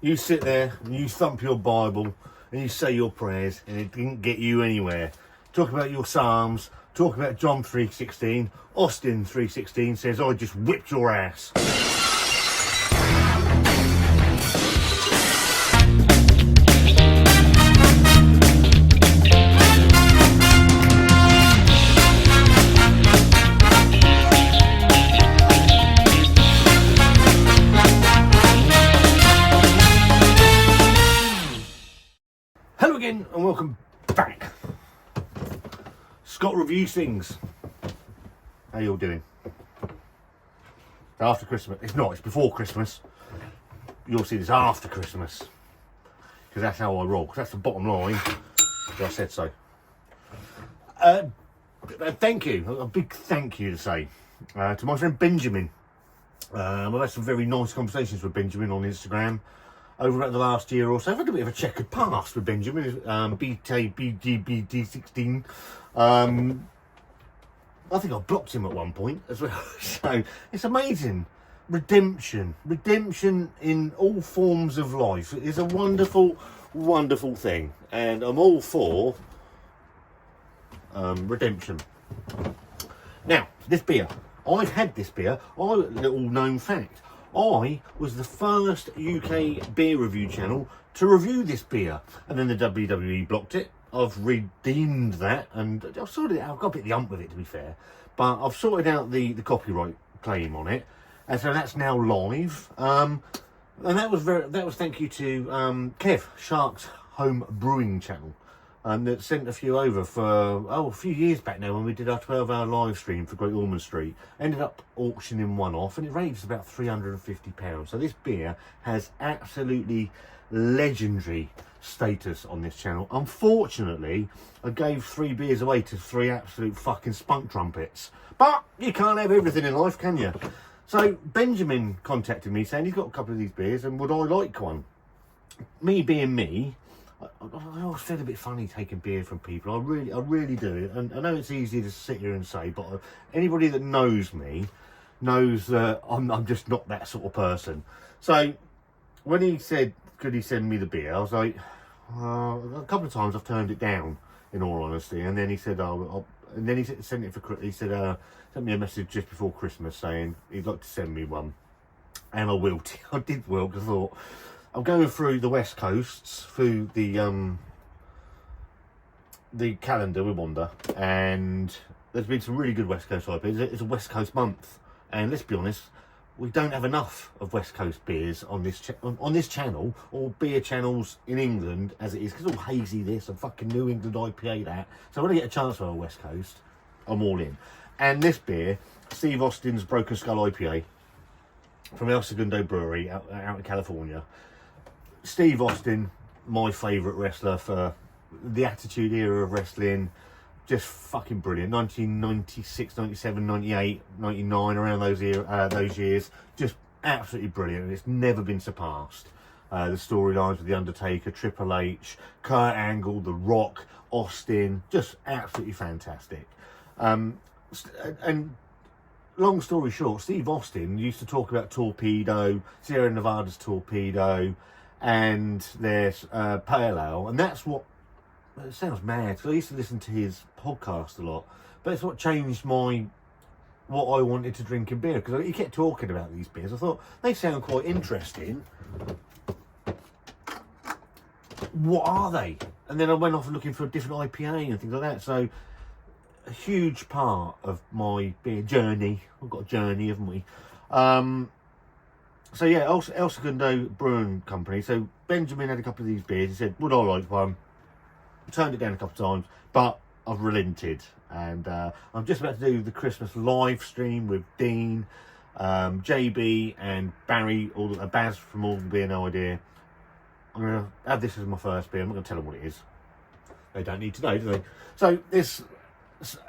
You sit there and you thump your Bible and you say your prayers and it didn't get you anywhere. Talk about your Psalms, talk about John 3:16, Austin 3:16 says, I just whipped your ass. Hello again and welcome back. Scott reviews things. How you all doing? After Christmas. It's not, it's before Christmas. You'll see this after Christmas. Because that's how I roll. Because that's the bottom line. I said so. Thank you. A big thank you to say to my friend Benjamin. I've had some very nice conversations with Benjamin on Instagram over about the last year or so. I've had a bit of a checkered past with Benjamin, BTBGBD16. I think I blocked him at one point as well. So it's amazing. Redemption in all forms of life. It is a wonderful, wonderful thing. And I'm all for redemption. Now, this beer. I've had this beer. Little known fact. I was the first UK beer review channel to review this beer, and then the WWE blocked it. I've redeemed that, and I've sorted it out. I've got a bit of the ump with it, to be fair, but I've sorted out the copyright claim on it, and so that's now live. And that was thank you to Kev, Shark's Home Brewing channel. That sent a few over for, a few years back now when we did our 12-hour live stream for Great Ormond Street. Ended up auctioning one off and it raised about £350. So this beer has absolutely legendary status on this channel. Unfortunately, I gave 3 beers away to 3 absolute fucking spunk trumpets. But you can't have everything in life, can you? So Benjamin contacted me saying he's got a couple of these beers and would I like one? Me being me, I always feel a bit funny taking beer from people. I really do. And I know it's easy to sit here and say, but anybody that knows me knows that I'm just not that sort of person. So when he said, could he send me the beer? I was like, a couple of times I've turned it down, in all honesty. And then he said, and then he sent it for. He said, sent me a message just before Christmas saying he'd like to send me one, and I will. I did will because I thought, I'm going through the West Coasts, through the calendar with Wanda, and there's been some really good West Coast IPAs. It's a West Coast month, and let's be honest, we don't have enough of West Coast beers on this channel, or beer channels in England as it is, because all hazy this and fucking New England IPA that. So when I get a chance for a West Coast, I'm all in. And this beer, Steve Austin's Broken Skull IPA from El Segundo Brewery out in California. Steve Austin, my favourite wrestler for the Attitude Era of wrestling. Just fucking brilliant. 1996, 97, 98, 99, around those years. Just absolutely brilliant. And it's never been surpassed. The storylines with The Undertaker, Triple H, Kurt Angle, The Rock, Austin. Just absolutely fantastic. And long story short, Steve Austin used to talk about Torpedo, Sierra Nevada's Torpedo, and there's Pale Ale, and that's what, it sounds mad, because I used to listen to his podcast a lot, but it's what changed what I wanted to drink in beer, because he kept talking about these beers. I thought, they sound quite interesting. What are they? And then I went off looking for a different IPA and things like that, so a huge part of my beer journey. We've got a journey, haven't we? So yeah, El Segundo Brewing Company. So Benjamin had a couple of these beers. He said, would I like one? Turned it down a couple of times, but I've relented. And I'm just about to do the Christmas live stream with Dean, JB and Barry, Baz from All the Beer No Idea. I'm going to have this as my first beer. I'm not going to tell them what it is. They don't need to know, do they? So this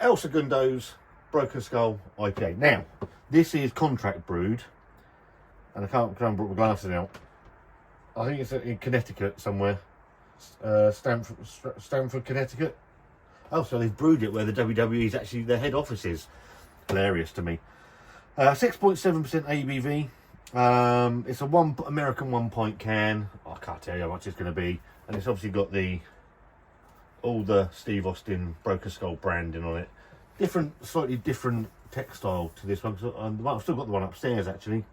El Segundo's Broken Skull IPA. Now, this is contract brewed. And I can't remember my glasses out. I think it's in Connecticut somewhere. Stamford, Connecticut. Oh, so they've brewed it where the WWE is actually their head office is. Hilarious to me. 6.7% ABV. It's a American 1 pint can. I can't tell you how much it's going to be, and it's obviously got all the Steve Austin Broker Skull branding on it. Slightly different textile to this one. I've still got the one upstairs actually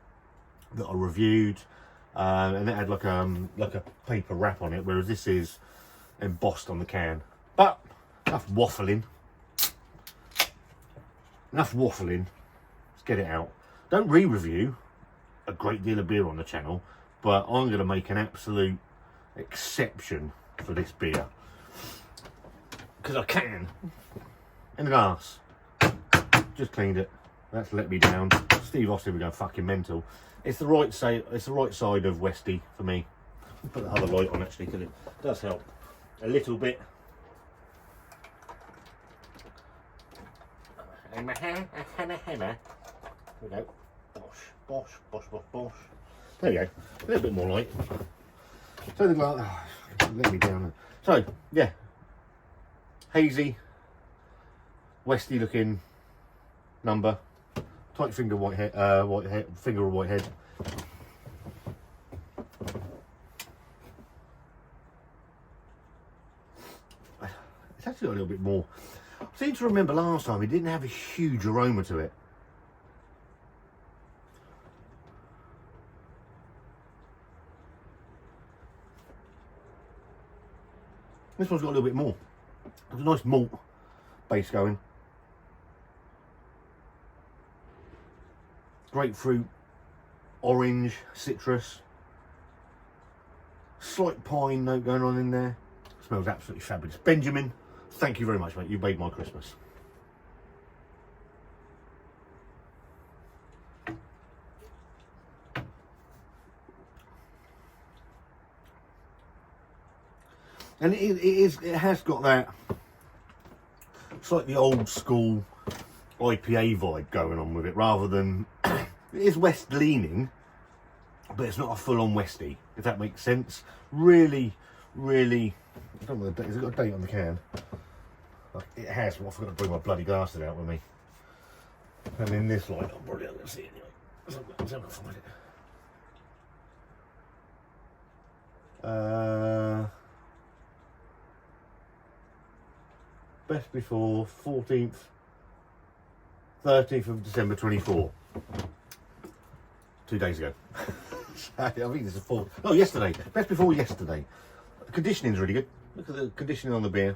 that I reviewed, and it had like a paper wrap on it, whereas this is embossed on the can. But enough waffling. Let's get it out. Don't re-review a great deal of beer on the channel, but I'm going to make an absolute exception for this beer because I can. In the glass, just cleaned it. That's let me down. Steve Austin, we're going fucking mental. It's the right side. It's the right side of Westy for me. Put the other light on actually because it does help a little bit. And my hammer. There we go. Bosh. There we go. A little bit more light. So the glass. Let me down. So yeah, hazy, Westy looking number. Tight finger white head. Finger of white head. It's actually got a little bit more. I seem to remember last time it didn't have a huge aroma to it. This one's got a little bit more. There's a nice malt base going. Grapefruit, orange, citrus. Slight pine note going on in there. Smells absolutely fabulous. Benjamin, thank you very much, mate. You made my Christmas. And it has got that slightly old school IPA vibe going on with it, rather than it is West leaning, but it's not a full on Westy, if that makes sense. Really, I don't know the date. Has it got a date on the can? It has, but I forgot to bring my bloody glasses out with me. And in this light, I'm probably not going to see it anyway. So I'm going to find it. Best before 14th, 30th of December 24. 2 days ago. I think this is yesterday. Best before yesterday. The conditioning's really good. Look at the conditioning on the beer.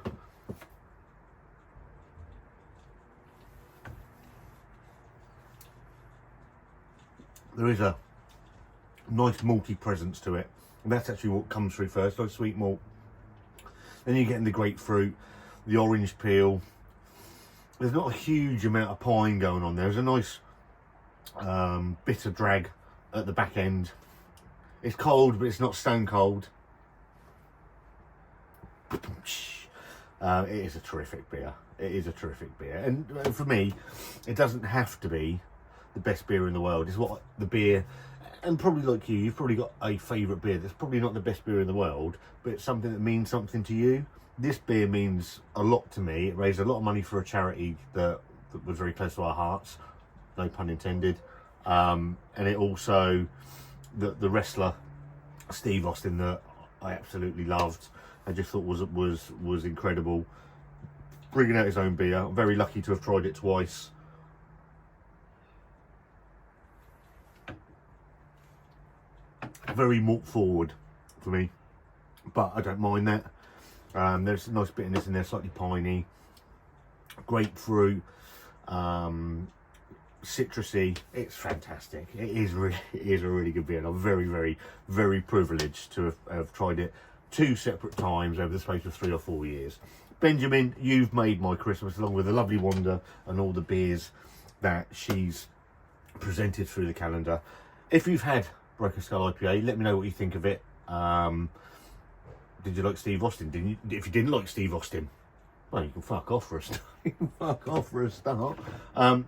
There is a nice malty presence to it. And that's actually what comes through first, like sweet malt. Then you're getting the grapefruit, the orange peel. There's not a huge amount of pine going on there. There's a nice bitter drag at the back end. It's cold, but it's not stone cold. It is a terrific beer. It is a terrific beer. And for me, it doesn't have to be the best beer in the world. It's what the beer, and probably like you've probably got a favourite beer that's probably not the best beer in the world, but it's something that means something to you. This beer means a lot to me. It raised a lot of money for a charity that was very close to our hearts, no pun intended. And it also, the wrestler Steve Austin, that I absolutely loved, I just thought was incredible. Bringing out his own beer. I'm very lucky to have tried it twice. Very malt forward for me, but I don't mind that. There's a nice bitterness in there, slightly piney, grapefruit, citrusy. It's fantastic. It is a really good beer, and I'm very privileged to have tried it 2 separate times over the space of 3 or 4 years. Benjamin, you've made my Christmas, along with the lovely Wanda and all the beers that she's presented through the calendar. If you've had Broken Skull IPA, let me know what you think of it. Did you like Steve Austin? Didn't you? If you didn't like Steve Austin, well, you can fuck off for a start. You can fuck off for a start.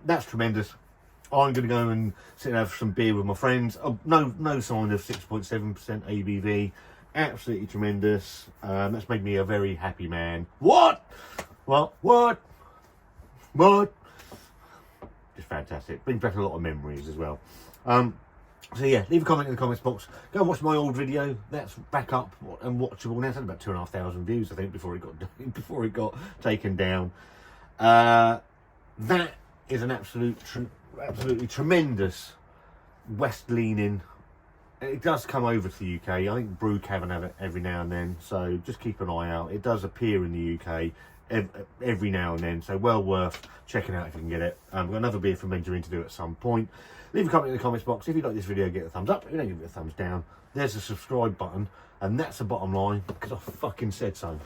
That's tremendous. I'm going to go and sit and have some beer with my friends. Oh, no sign of 6.7% ABV. Absolutely tremendous. That's made me a very happy man. What? Just fantastic. Brings back a lot of memories as well. So yeah, leave a comment in the comments box. Go and watch my old video. That's back up and watchable now. It's had about 2,500 views, I think, before it got taken down. That is an absolutely tremendous West-leaning. It does come over to the UK. I think Brew Cavern have it every now and then, so just keep an eye out. It does appear in the UK every now and then, so well worth checking out if you can get it. We've got another beer from Benjamin to do at some point. Leave a comment in the comments box. If you like this video, get a thumbs up. If you don't, give it a thumbs down. There's a subscribe button, and that's the bottom line, because I fucking said so.